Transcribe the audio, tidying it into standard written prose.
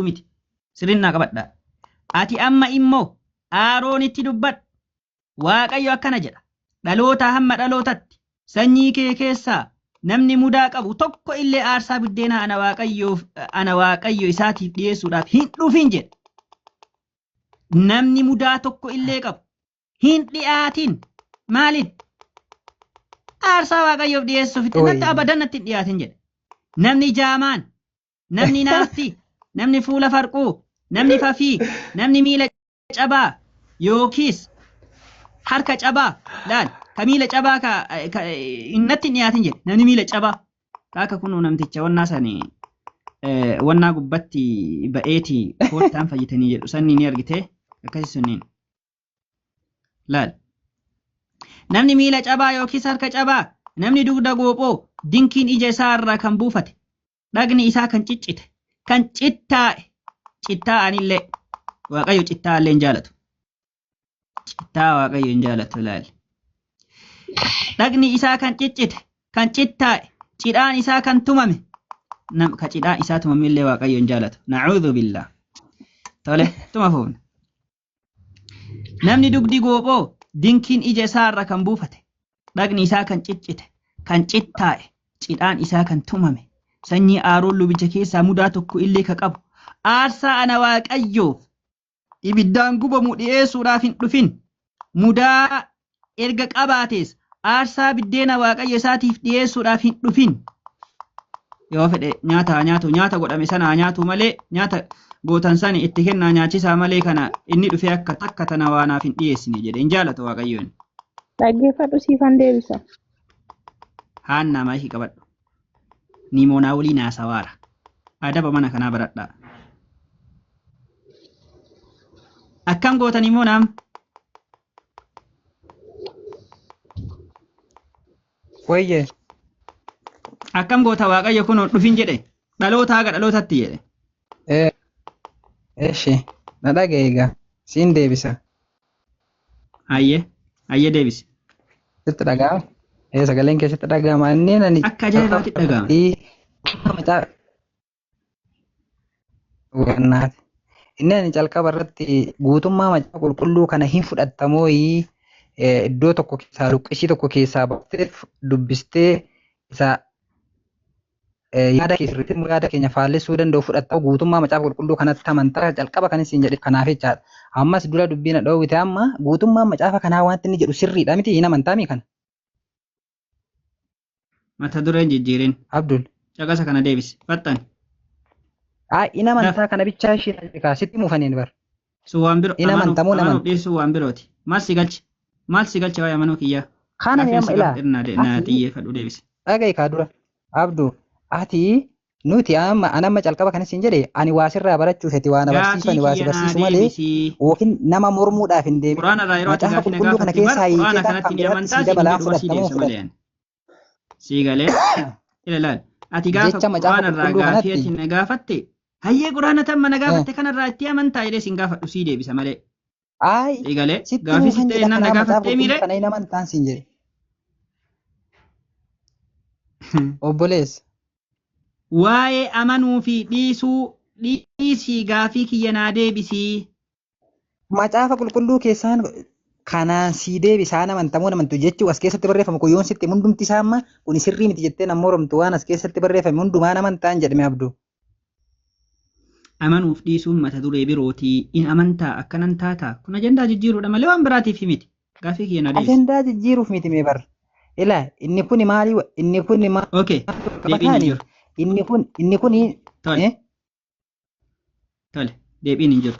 miti. Sirrinnaa qabadhaa. Ati amma immoo Aaroonitti dubbadhu. Waaqayyo akkana jedha. Dhaloota hamma dhalootatti sanyii kee keessaa namni mudaa qabu tokko illee aarsaa biddeenaa ana waaqayyo isaatiif dhiyeessuudhaaf hin dhufin jedha. Namni mudaa tokko illee qabu hin dhiyaatin. Maaliin? Aarsaa waaqayyoof dhiyeessuuf natti abadan natti hin dhiyaatin jedha. Namni jaamaan, namni naaftii, namni fuula farquu, namni fafii, namni miila cabaa yookiis harka cabaa laal ka miila cabaa natti hin dhiyaatin jedhe. Namni miila cabaa akka kunuu namticha wannaa sanii wannaa gubbatti ba'eetii koottaan fayyitanii jedhu sanni ni argite akkasii sunniin laal. Namni miila cabaa yookiis harka cabaa, namni dugda goophoo, dinkiin ija isaa irraa kan buufate, dhagni isaa kan ciccite, kan cittaa'e, cittaa'anillee waaqayyo cittaa'allee hin jaalatu. Cittaa waaqayyo hin jaalatu laal. Dhagni isaa kan ciccite, kan cittaa'e, cidhaan isaa kan tumame, ka cidhaan isaa tumame illee waaqayyo hin jaalatu. Nacuudhu billah. Tole, tuma fuufna. Namni dugdi goophoo, dinkiin ija isaa irra kan buufate, dhagni isaa kan ciccite, kan cittaa'e, cidhaan isaa kan tumame, sanyii Aaroon lubicha keessaa mudaa tokko illee ka qabu, aarsaa ana waaqayyoof ibiddaan gubamu dhiyeessuudhaaf hin dhufin. Mudaa erga qabaatees aarsaa biddeena waaqayyo isaatiif dhiyeessuudhaaf hin dhufin. Yoo fedhe nyaata godhame sana nyaatu malee nyaata gootan sani itti kennaa nyaachisaa malee kana inni dhufee akka takka tana waanaaf hin dhiyeessine jedhe hin jaalatu waaqayyoon. Dhaggeeffadhu siifan deebisa. Haannaa maashii qabadhu. Nimoonaa waliin haasawaara. Adaba mana kanaa baradhaa. Akkam gootan immoo naam? Wayye. Akkam goota waaqayyo kun dhufin jedhe dhaloota haga dhalootatti jedhe. Eshi na dhagaye egaa siin deebisa. Hayyee deebisi. Sitti dhaga'ama? Sagaleen keessatti dhaga'ama. Inni nani akka ajaa'ibaatti dhaga'ama. Wannaati. Inni ani calqaba irratti guutummaa macaafa qulqulluu kana hin fudhattamoo iddoo tokko keessaa luqqisii tokko keessaa baaftee dubbistee isa yaada keenya faallessuu danda'u fudhattamu guutummaa macaafa qulqulluu kanatti amantaa calqaba kanis hin jedhe kanaaf jechaadha. Ammas dura dubbiin dhoowwite amma guutummaa macaafa kanaa wanti inni jedhu sirriidha miti hin amantaami kana. Mata dureen jijjiirin. Abdul. Caqasa kana deebisi. Fattan. Inni amantaa kana bichaa ishee sitti muufaniin bar. Suwaan biroo. Inni amantamuu nama. Suwaan birooti. Maal si galche? Maal si galche waa'ee amanuu kiyyaa? Kana ni amma ilaa. Na xiyyeeffadhu deebisi. Dhaga'i kaa dura. Abdul. Ati nuti amma calqaba kanis hin jedhe ani waasirraa barachuuf ati waan abarsiisu ani waasi barsiisu malee yookiin nama mormuudhaaf hin deebiin. Quraana irraa yeroo ati gaafii na gaafatte quraana kanatti ni amantaa si dabalaa fudhatamu malee. Si galee ilaal. Ati gaafa quraana irraa gaafii ati na gaafatte hayyee quraana tamma na gaafatte kanarraa itti amantaa jedhee sin gaafadhu si deebisa malee. Si galee gaafii si ta'e na gaafattee miire. Kana hin amantaan sin jedhe. Obboleessa. Waa'ee amanuu fi dhiisii gaafii kiyya naa deebisii. Macaafa qulqulluu keessaan kanaan sii deebisaan amantamuu namantu jechuu as keessatti barreeffame kun yoon sitti hundumti isaa amma kun sirrii miti jettee nama moromtu waan as keessatti barreeffame hundumaan amantaan jedhame Abduu. Amanuuf dhiisuun mata duree birootii in amantaa akkanan taataa kun ajandaa jijjiiruudha malee waan biraatiif miti. Gaafii kiyya naa deebisi. Ajandaa jijjiiruuf miti mee bar. Ilaa inni kun maali inni kun maali? Okay. Deebiin hin jiru. Inni kun Tole. Deebiin hin jiru.